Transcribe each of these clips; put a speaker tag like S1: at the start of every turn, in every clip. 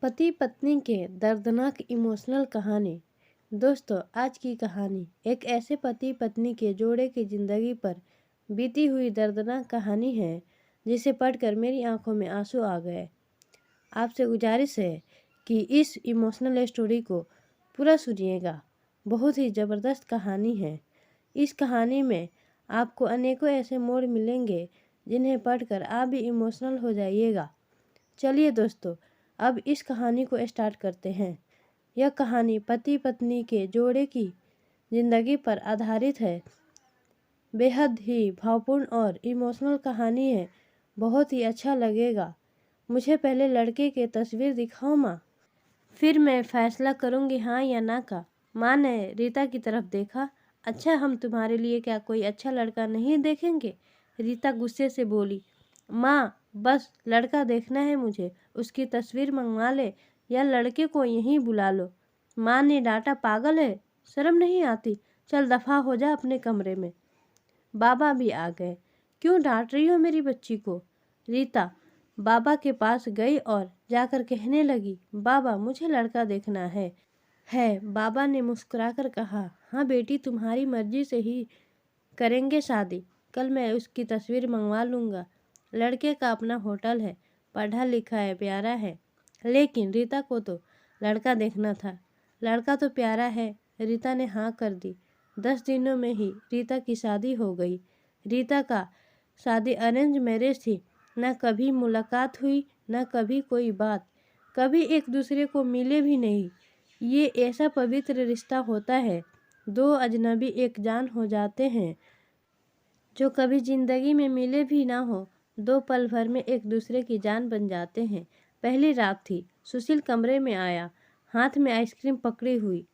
S1: पति पत्नी के दर्दनाक इमोशनल कहानी। दोस्तों, आज की कहानी एक ऐसे पति पत्नी के जोड़े की जिंदगी पर बीती हुई दर्दनाक कहानी है जिसे पढ़कर मेरी आंखों में आंसू आ गए। आपसे गुजारिश है कि इस इमोशनल स्टोरी को पूरा सुनिएगा। बहुत ही ज़बरदस्त कहानी है। इस कहानी में आपको अनेकों ऐसे मोड़ मिलेंगे जिन्हें पढ़कर आप भी इमोशनल हो जाइएगा। चलिए दोस्तों, अब इस कहानी को स्टार्ट करते हैं। यह कहानी पति पत्नी के जोड़े की जिंदगी पर आधारित है। बेहद ही भावपूर्ण और इमोशनल कहानी है। बहुत ही अच्छा लगेगा। मुझे पहले लड़के की तस्वीर दिखाओ माँ, फिर मैं फैसला करूँगी हाँ या ना का। माँ ने रीता की तरफ देखा। अच्छा, हम तुम्हारे लिए क्या कोई अच्छा लड़का नहीं देखेंगे? रीता गुस्से से बोली। माँ, बस लड़का देखना है मुझे, उसकी तस्वीर मंगवा ले या लड़के को यहीं बुला लो। माँ ने डांटा। पागल है, शर्म नहीं आती? चल दफा हो जा अपने कमरे में। बाबा भी आ गए। क्यों डांट रही हो मेरी बच्ची को? रीता बाबा के पास गई और जाकर कहने लगी, बाबा मुझे लड़का देखना है। बाबा ने मुस्कुराकर कहा, हाँ बेटी, तुम्हारी मर्जी से ही करेंगे शादी। कल मैं उसकी तस्वीर मंगवा लूँगा। लड़के का अपना होटल है, पढ़ा लिखा है, प्यारा है। लेकिन रीता को तो लड़का देखना था। लड़का तो प्यारा है। रीता ने हाँ कर दी। 10 दिनों में ही रीता की शादी हो गई। रीता का शादी अरेंज मैरिज थी। न कभी मुलाकात हुई, न कभी कोई बात, कभी एक दूसरे को मिले भी नहीं। ये ऐसा पवित्र रिश्ता होता है, दो अजनबी एक जान हो जाते हैं जो कभी जिंदगी में मिले भी ना हो, दो पल भर में एक दूसरे की जान बन जाते हैं। पहली रात थी। सुशील कमरे में आया, हाथ में आइसक्रीम पकड़ी हुई।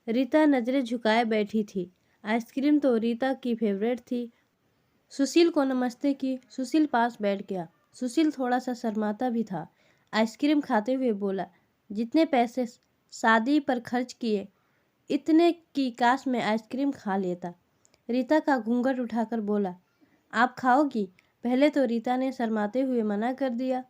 S1: रीता नजरें झुकाए बैठी थी। आइसक्रीम तो रीता की फेवरेट थी। सुशील को नमस्ते की। सुशील पास बैठ गया। सुशील थोड़ा सा शर्माता भी था। आइसक्रीम खाते हुए बोला, जितने पैसे शादी पर खर्च किए, इतने की काश मैं आइसक्रीम खा लेता। रीता का घूंघट उठाकर बोला, आप खाओगी? पहले तो रीता ने शर्माते हुए मना कर दिया।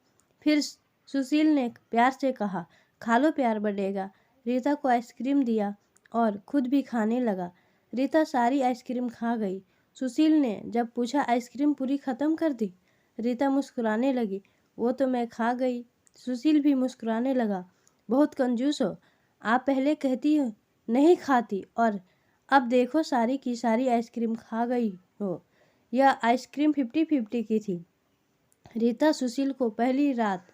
S1: फिर सुशील ने प्यार से कहा, खा लो, प्यार बढ़ेगा। रीता को आइसक्रीम दिया और खुद भी खाने लगा। रीता सारी आइसक्रीम खा गई। सुशील ने जब पूछा, आइसक्रीम पूरी ख़त्म कर दी? रीता मुस्कुराने लगी, वो तो मैं खा गई। सुशील भी मुस्कुराने लगा, बहुत कंजूस हो, आप पहले कहती हो नहीं खाती और अब देखो सारी की सारी आइसक्रीम खा गई हो। यह आइसक्रीम 50-50 की थी। रीता सुशील को पहली रात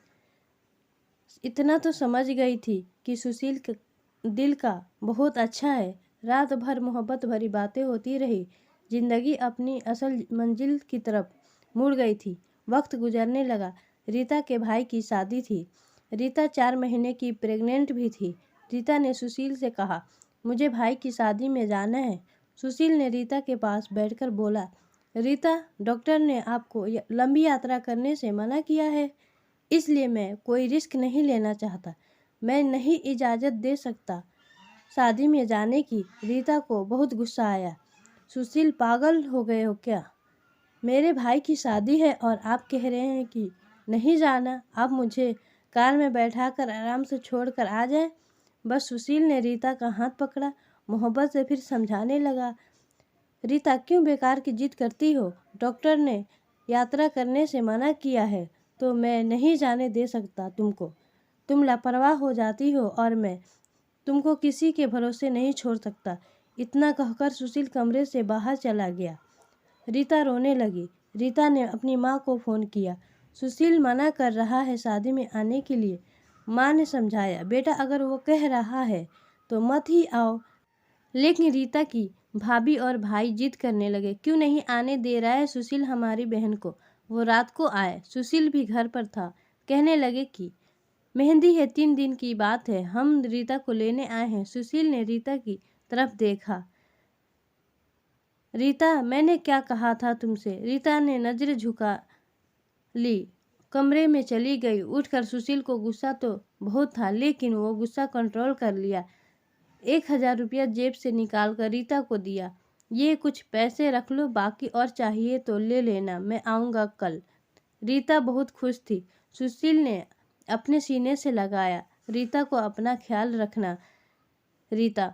S1: इतना तो समझ गई थी कि सुशील का दिल का बहुत अच्छा है। रात भर मोहब्बत भरी बातें होती रही। जिंदगी अपनी असल मंजिल की तरफ मुड़ गई थी। वक्त गुजरने लगा। रीता के भाई की शादी थी। रीता 4 महीने की प्रेग्नेंट भी थी। रीता ने सुशील से कहा, मुझे भाई की शादी में जाना है। सुशील ने रीता के पास बैठकर बोला, रीता, डॉक्टर ने आपको लंबी यात्रा करने से मना किया है, इसलिए मैं कोई रिस्क नहीं लेना चाहता। मैं नहीं इजाज़त दे सकता शादी में जाने की। रीता को बहुत गुस्सा आया। सुशील, पागल हो गए हो क्या? मेरे भाई की शादी है और आप कह रहे हैं कि नहीं जाना। आप मुझे कार में बैठाकर आराम से छोड़कर आ जाएं। बस सुशील ने रीता का हाथ पकड़ा, मोहब्बत से फिर समझाने लगा, रीता क्यों बेकार की जिद करती हो? डॉक्टर ने यात्रा करने से मना किया है तो मैं नहीं जाने दे सकता तुमको। तुम लापरवाह हो जाती हो और मैं तुमको किसी के भरोसे नहीं छोड़ सकता। इतना कहकर सुशील कमरे से बाहर चला गया। रीता रोने लगी। रीता ने अपनी माँ को फ़ोन किया। सुशील मना कर रहा है शादी में आने के लिए। माँ ने समझाया, बेटा अगर वो कह रहा है तो मत ही आओ। लेकिन रीता की भाभी और भाई जिद करने लगे, क्यों नहीं आने दे रहा है सुशील हमारी बहन को? वो रात को आए। सुशील भी घर पर था। कहने लगे कि मेहंदी है, 3 दिन की बात है, हम रीता को लेने आए हैं। सुशील ने रीता की तरफ देखा। रीता, मैंने क्या कहा था तुमसे? रीता ने नजरें झुका ली, कमरे में चली गई। उठकर सुशील को गुस्सा तो बहुत था, लेकिन वो गुस्सा कंट्रोल कर लिया। 1000 रुपया जेब से निकाल कर रीता को दिया। ये कुछ पैसे रख लो, बाकी और चाहिए तो ले लेना, मैं आऊँगा कल। रीता बहुत खुश थी। सुशील ने अपने सीने से लगाया। रीता को अपना ख्याल रखना। रीता।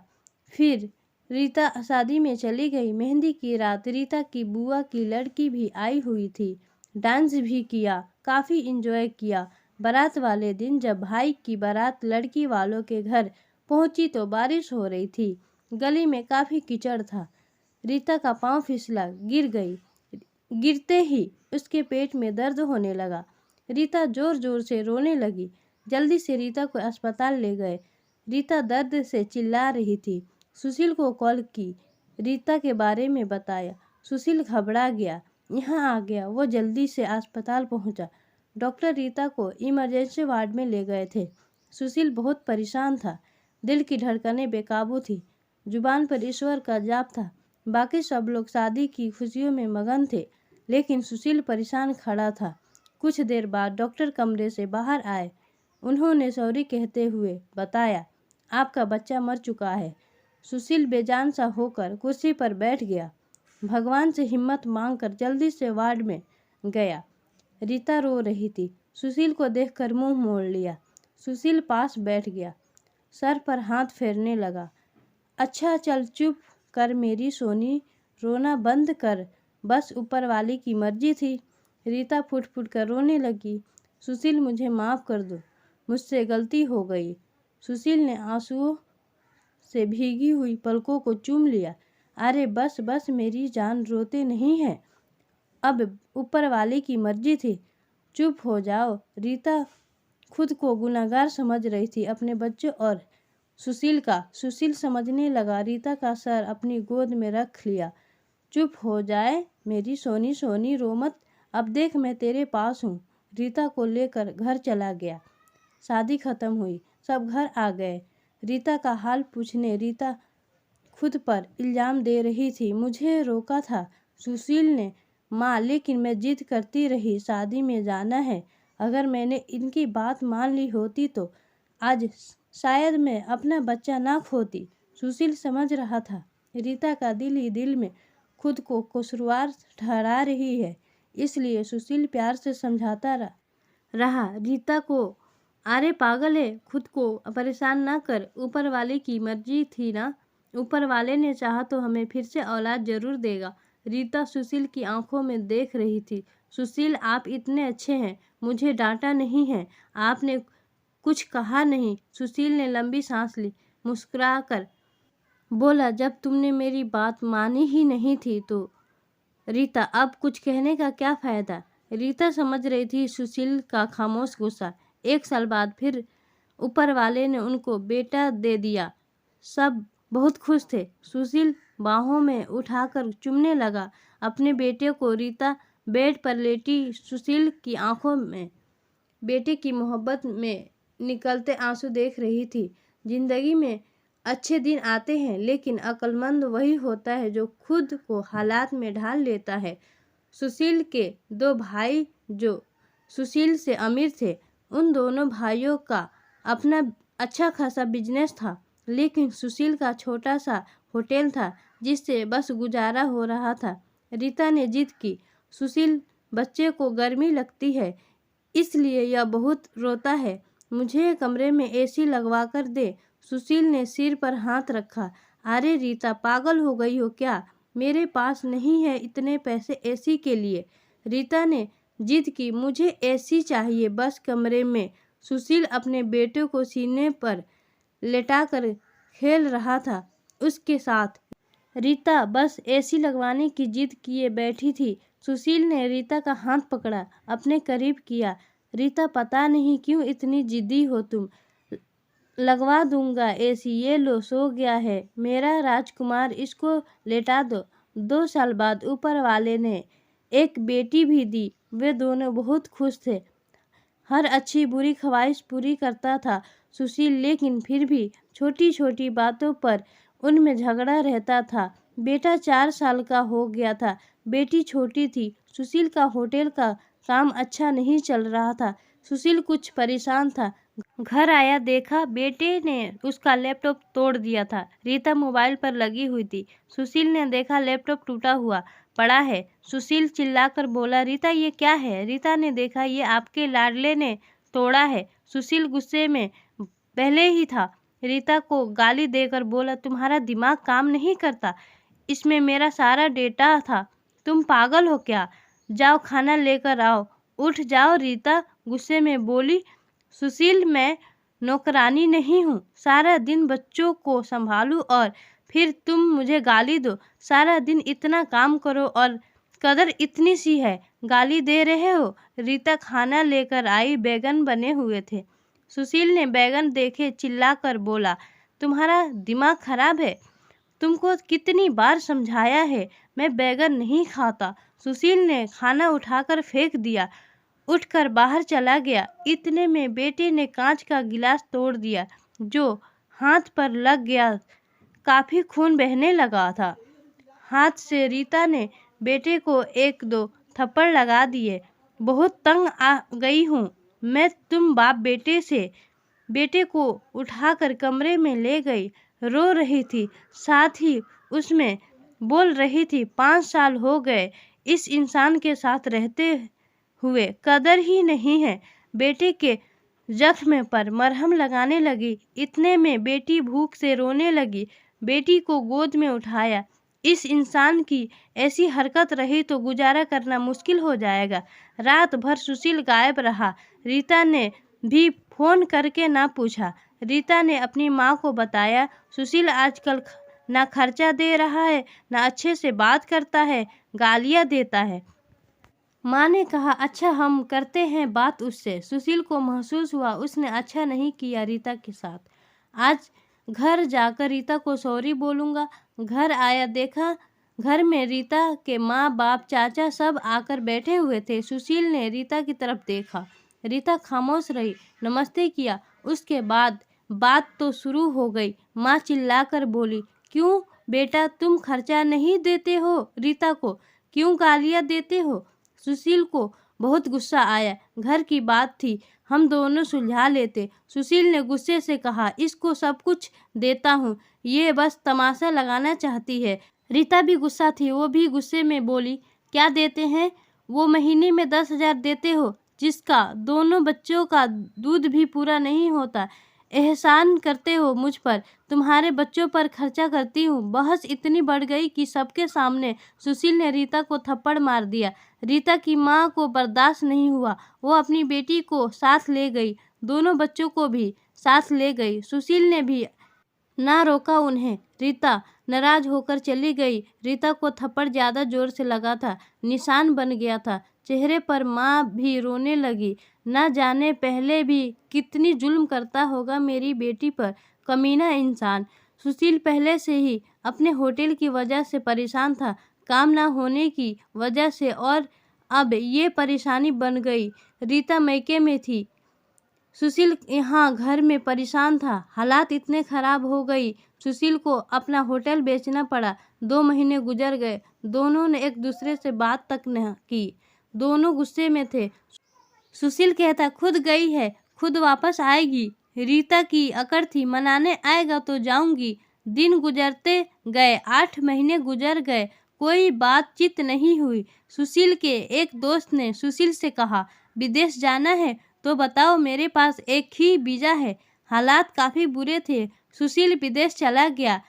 S1: फिर रीता शादी में चली गई। मेहंदी की रात रीता की बुआ की लड़की भी आई हुई थी। डांस भी किया, काफ़ी इंजॉय किया। बारात वाले दिन जब भाई की बारात लड़की वालों के घर पहुंची तो बारिश हो रही थी। गली में काफ़ी कीचड़ था। रीता का पाँव फिसला, गिर गई। गिरते ही उसके पेट में दर्द होने लगा। रीता ज़ोर ज़ोर से रोने लगी। जल्दी से रीता को अस्पताल ले गए। रीता दर्द से चिल्ला रही थी। सुशील को कॉल की, रीता के बारे में बताया। सुशील घबरा गया, यहाँ आ गया। वो जल्दी से अस्पताल पहुँचा। डॉक्टर रीता को इमरजेंसी वार्ड में ले गए थे। सुशील बहुत परेशान था। दिल की धड़कनें बेकाबू थी। जुबान पर ईश्वर का जाप था। बाकी सब लोग शादी की खुशियों में मगन थे, लेकिन सुशील परेशान खड़ा था। कुछ देर बाद डॉक्टर कमरे से बाहर आए। उन्होंने सॉरी कहते हुए बताया, आपका बच्चा मर चुका है। सुशील बेजान सा होकर कुर्सी पर बैठ गया। भगवान से हिम्मत मांगकर जल्दी से वार्ड में गया। रीता रो रही थी। सुशील को देखकर मुंह मोड़ लिया। सुशील पास बैठ गया, सर पर हाथ फेरने लगा। अच्छा चल चुप कर मेरी सोनी, रोना बंद कर, बस ऊपर वाली की मर्जी थी। रीता फुट फुट कर रोने लगी। सुशील मुझे माफ़ कर दो, मुझसे गलती हो गई। सुशील ने आंसुओं से भीगी हुई पलकों को चूम लिया। अरे बस बस मेरी जान, रोते नहीं है, अब ऊपर वाले की मर्जी थी, चुप हो जाओ। रीता खुद को गुनहगार समझ रही थी, अपने बच्चों और सुशील का। सुशील समझने लगा। रीता का सर अपनी गोद में रख लिया। चुप हो जाए मेरी सोनी, सोनी रो मत, अब देख मैं तेरे पास हूँ। रीता को लेकर घर चला गया। शादी खत्म हुई, सब घर आ गए। रीता का हाल पूछने। रीता खुद पर इल्ज़ाम दे रही थी, मुझे रोका था सुशील ने माँ, लेकिन मैं जिद करती रही, शादी में जाना है। अगर मैंने इनकी बात मान ली होती तो आज शायद मैं अपना बच्चा ना खोती। सुशील समझ रहा था रीता का दिल ही दिल में खुद को कसूरवार ठहरा रही है, इसलिए सुशील प्यार से समझाता रहा रीता को, अरे पागल है, खुद को परेशान ना कर, ऊपर वाले की मर्जी थी ना, ऊपर वाले ने चाहा तो हमें फिर से औलाद जरूर देगा। रीता सुशील की आंखों में देख रही थी। सुशील आप इतने अच्छे हैं, मुझे डांटा नहीं है, आपने कुछ कहा नहीं। सुशील ने लंबी सांस ली, मुस्कुराकर बोला, जब तुमने मेरी बात मानी ही नहीं थी तो रीता अब कुछ कहने का क्या फ़ायदा। रीता समझ रही थी सुशील का खामोश गुस्सा। 1 साल बाद फिर ऊपर वाले ने उनको बेटा दे दिया। सब बहुत खुश थे। सुशील बाहों में उठाकर चूमने लगा अपने बेटे को। रीता बेड पर लेटी सुशील की आंखों में बेटे की मोहब्बत में निकलते आंसू देख रही थी। जिंदगी में अच्छे दिन आते हैं, लेकिन अक्लमंद वही होता है जो खुद को हालात में ढाल लेता है। सुशील के 2 भाई जो सुशील से अमीर थे, उन दोनों भाइयों का अपना अच्छा खासा बिजनेस था, लेकिन सुशील का छोटा सा होटल था जिससे बस गुजारा हो रहा था। रीता ने जिद की, सुशील बच्चे को गर्मी लगती है इसलिए यह बहुत रोता है, मुझे कमरे में एसी लगवा कर दे। सुशील ने सिर पर हाथ रखा। अरे रीता, पागल हो गई हो क्या, मेरे पास नहीं है इतने पैसे एसी के लिए। रीता ने जिद की, मुझे एसी चाहिए बस कमरे में। सुशील अपने बेटे को सीने पर लेटाकर खेल रहा था उसके साथ। रीता बस एसी लगवाने की जिद किए बैठी थी। सुशील ने रीता का हाथ पकड़ा, अपने करीब किया। रीता, पता नहीं क्यों इतनी जिद्दी हो तुम, लगवा दूंगा एसी, ये लो सो गया है मेरा राजकुमार, इसको लेटा दो। 2 साल बाद ऊपर वाले ने एक बेटी भी दी। वे दोनों बहुत खुश थे। हर अच्छी बुरी ख्वाहिश पूरी करता था सुशील, लेकिन फिर भी छोटी छोटी बातों पर उनमें झगड़ा रहता था। बेटा 4 साल का हो गया था, बेटी छोटी थी। सुशील का होटल का काम अच्छा नहीं चल रहा था। सुशील कुछ परेशान था। घर आया, देखा बेटे ने उसका लैपटॉप तोड़ दिया था। रीता मोबाइल पर लगी हुई थी। सुशील ने देखा लैपटॉप टूटा हुआ पड़ा है। सुशील चिल्लाकर बोला, रीता ये क्या है। रीता ने देखा, ये आपके लाडले ने तोड़ा है। सुशील गुस्से में पहले ही था। रीता को गाली देकर बोला, तुम्हारा दिमाग काम नहीं करता, इसमें मेरा सारा डेटा था, तुम पागल हो क्या? जाओ खाना लेकर आओ। उठ जाओ, रीता गुस्से में बोली। सुशील, मैं नौकरानी नहीं हूँ, सारा दिन बच्चों को संभालूं और फिर तुम मुझे गाली दो। सारा दिन इतना काम करो और कदर इतनी सी है, गाली दे रहे हो? रीता खाना लेकर आई, बैगन बने हुए थे। सुशील ने बैगन देखे, चिल्लाकर बोला, तुम्हारा दिमाग खराब है? तुमको कितनी बार समझाया है, मैं बैगन नहीं खाता। सुशील ने खाना उठाकर फेंक दिया, उठकर बाहर चला गया। इतने में बेटे ने कांच का गिलास तोड़ दिया, जो हाथ पर लग गया। काफ़ी खून बहने लगा था। हाथ से रीता ने बेटे को एक दो थप्पड़ लगा दिए। बहुत तंग आ गई हूँ मैं तुम बाप बेटे से। बेटे को उठाकर कमरे में ले गई। रो रही थी, साथ ही उसमें बोल रही थी, 5 साल हो गए इस इंसान के साथ रहते हुए, कदर ही नहीं है। बेटे के जख्म पर मरहम लगाने लगी। इतने में बेटी भूख से रोने लगी। बेटी को गोद में उठाया। इस इंसान की ऐसी हरकत रही तो गुजारा करना मुश्किल हो जाएगा। रात भर सुशील गायब रहा। रीता ने भी फोन करके ना पूछा। रीता ने अपनी माँ को बताया, सुशील आजकल ना खर्चा दे रहा है, ना अच्छे से बात करता है, गालियाँ देता है। माँ ने कहा, अच्छा हम करते हैं बात उससे। सुशील को महसूस हुआ उसने अच्छा नहीं किया रीता के साथ। आज घर जाकर रीता को सॉरी बोलूँगा। घर आया, देखा घर में रीता के माँ बाप चाचा सब आकर बैठे हुए थे। सुशील ने रीता की तरफ देखा। रीता खामोश रही, नमस्ते किया। उसके बाद बात तो शुरू हो गई। माँ चिल्लाकर बोली, क्यों बेटा तुम खर्चा नहीं देते हो? रीता को क्यों गालियाँ देते हो? सुशील को बहुत गुस्सा आया। घर की बात थी, हम दोनों सुलझा लेते। सुशील ने गुस्से से कहा, इसको सब कुछ देता हूँ, ये बस तमाशा लगाना चाहती है। रीता भी गुस्सा थी, वो भी गुस्से में बोली, क्या देते हैं? वो महीने में 10,000 देते हो, जिसका दोनों बच्चों का दूध भी पूरा नहीं होता। एहसान करते हो मुझ पर, तुम्हारे बच्चों पर खर्चा करती हूँ। बहस इतनी बढ़ गई कि सबके सामने सुशील ने रीता को थप्पड़ मार दिया। रीता की माँ को बर्दाश्त नहीं हुआ, वो अपनी बेटी को साथ ले गई, दोनों बच्चों को भी साथ ले गई। सुशील ने भी ना रोका उन्हें। रीता नाराज होकर चली गई। रीता को थप्पड़ ज़्यादा जोर से लगा था, निशान बन गया था चेहरे पर। माँ भी रोने लगी। ना जाने पहले भी कितनी जुल्म करता होगा मेरी बेटी पर, कमीना इंसान। सुशील पहले से ही अपने होटल की वजह से परेशान था, काम ना होने की वजह से, और अब ये परेशानी बन गई। रीता मैके में थी, सुशील यहाँ घर में परेशान था। हालात इतने खराब हो गई, सुशील को अपना होटल बेचना पड़ा। 2 महीने गुजर गए, दोनों ने एक दूसरे से बात तक न की। दोनों गुस्से में थे। सुशील कहता, खुद गई है, खुद वापस आएगी। रीता की अकड़ थी, मनाने आएगा तो जाऊंगी। दिन गुजरते गए, 8 महीने गुजर गए, कोई बातचीत नहीं हुई। सुशील के एक दोस्त ने सुशील से कहा, विदेश जाना है तो बताओ, मेरे पास एक ही वीज़ा है। हालात काफ़ी बुरे थे। सुशील विदेश चला गया,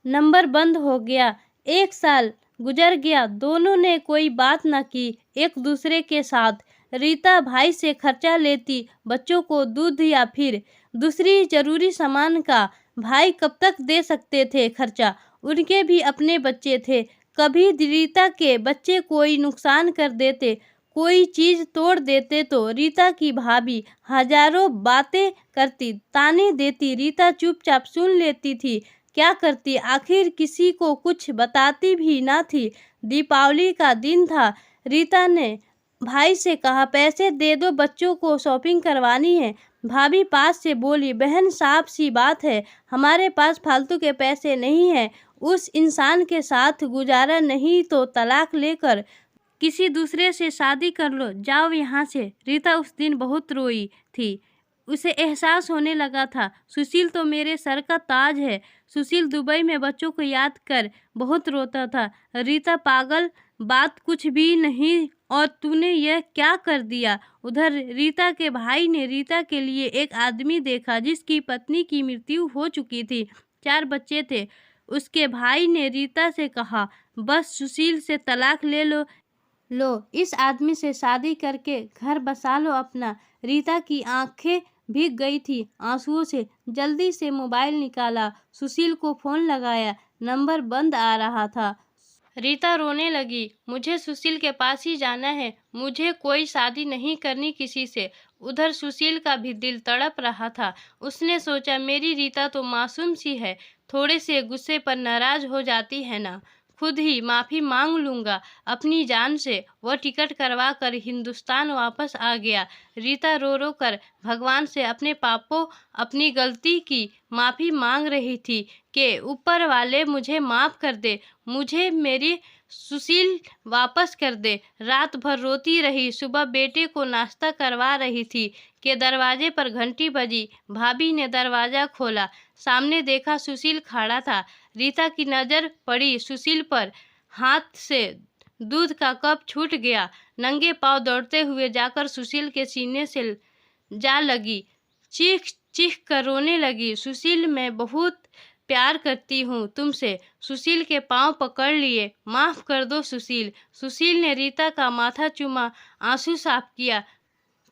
S1: नंबर बंद हो गया। 1 साल गुजर गया, दोनों ने कोई बात न की एक दूसरे के साथ। रीता भाई से खर्चा लेती, बच्चों को दूध या फिर दूसरी जरूरी सामान का। भाई कब तक दे सकते थे खर्चा, उनके भी अपने बच्चे थे। कभी रीता के बच्चे कोई नुकसान कर देते, कोई चीज़ तोड़ देते तो रीता की भाभी हजारों बातें करती, ताने देती। रीता चुपचाप सुन लेती थी। क्या करती, आखिर किसी को कुछ बताती भी ना थी। दीपावली का दिन था। रीता ने भाई से कहा, पैसे दे दो, बच्चों को शॉपिंग करवानी है। भाभी पास से बोली, बहन साफ सी बात है, हमारे पास फालतू के पैसे नहीं हैं। उस इंसान के साथ गुजारा नहीं तो तलाक लेकर किसी दूसरे से शादी कर लो, जाओ यहाँ से। रीता उस दिन बहुत रोई थी। उसे एहसास होने लगा था, सुशील तो मेरे सर का ताज है। सुशील दुबई में बच्चों को याद कर बहुत रोता था। रीता पागल, बात कुछ भी नहीं, और तूने यह क्या कर दिया? उधर रीता के भाई ने रीता के लिए एक आदमी देखा जिसकी पत्नी की मृत्यु हो चुकी थी, 4 बच्चे थे। उसके भाई ने रीता से कहा, बस सुशील से तलाक ले लो, इस आदमी से शादी करके घर बसा लो अपना। रीता की आंखें भीग गई थी आंसुओं से। जल्दी से मोबाइल निकाला, सुशील को फोन लगाया, नंबर बंद आ रहा था। रीता रोने लगी, मुझे सुशील के पास ही जाना है, मुझे कोई शादी नहीं करनी किसी से। उधर सुशील का भी दिल तड़प रहा था। उसने सोचा, मेरी रीता तो मासूम सी है, थोड़े से गुस्से पर नाराज हो जाती है ना, खुद ही माफ़ी मांग लूँगा अपनी जान से। वह टिकट करवा कर हिंदुस्तान वापस आ गया। रीता रो रो कर भगवान से अपने पापों, अपनी गलती की माफ़ी मांग रही थी कि ऊपर वाले मुझे माफ़ कर दे, मुझे मेरी सुशील वापस कर दे। रात भर रोती रही। सुबह बेटे को नाश्ता करवा रही थी कि दरवाजे पर घंटी बजी। भाभी ने दरवाज़ा खोला, सामने देखा सुशील खड़ा था। रीता की नज़र पड़ी सुशील पर, हाथ से दूध का कप छूट गया। नंगे पांव दौड़ते हुए जाकर सुशील के सीने से जा लगी, चीख चीख कर रोने लगी, सुशील मैं बहुत प्यार करती हूँ तुमसे। सुशील के पांव पकड़ लिए, माफ़ कर दो सुशील। सुशील ने रीता का माथा चूमा, आंसू साफ किया,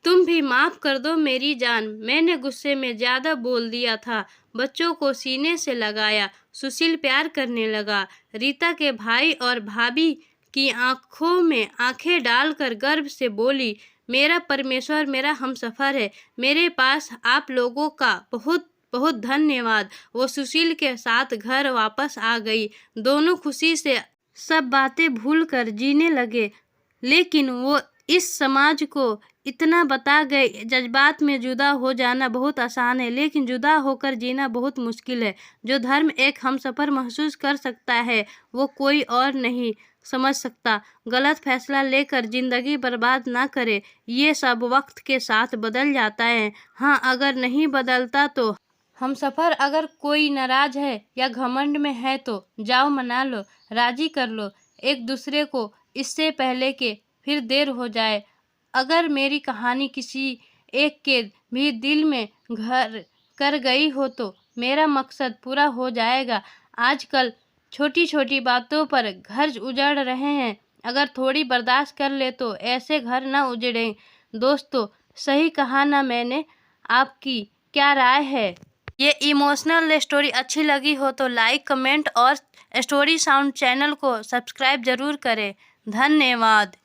S1: तुम भी माफ़ कर दो मेरी जान, मैंने गुस्से में ज़्यादा बोल दिया था। बच्चों को सीने से लगाया, सुशील प्यार करने लगा। रीता के भाई और भाभी की आंखों में आंखें डालकर गर्व से बोली, मेरा परमेश्वर मेरा हमसफ़र है, मेरे पास आप लोगों का बहुत बहुत धन्यवाद। वो सुशील के साथ घर वापस आ गई। दोनों खुशी से सब बातें भूल कर जीने लगे। लेकिन वो इस समाज को इतना बता गए, जज्बात में जुदा हो जाना बहुत आसान है, लेकिन जुदा होकर जीना बहुत मुश्किल है। जो धर्म एक हमसफ़र महसूस कर सकता है, वो कोई और नहीं समझ सकता। गलत फैसला लेकर ज़िंदगी बर्बाद ना करे, ये सब वक्त के साथ बदल जाता है। हाँ, अगर नहीं बदलता तो हमसफ़र, अगर कोई नाराज़ है या घमंड में है तो जाओ मना लो, राज़ी कर लो एक दूसरे को, इससे पहले कि फिर देर हो जाए। अगर मेरी कहानी किसी एक के भी दिल में घर कर गई हो तो मेरा मकसद पूरा हो जाएगा। आजकल छोटी छोटी बातों पर घर उजड़ रहे हैं, अगर थोड़ी बर्दाश्त कर ले तो ऐसे घर ना उजड़ें। दोस्तों, सही कहा ना मैंने? आपकी क्या राय है? ये इमोशनल स्टोरी अच्छी लगी हो तो लाइक, कमेंट और स्टोरी साउंड चैनल को सब्सक्राइब ज़रूर करें। धन्यवाद।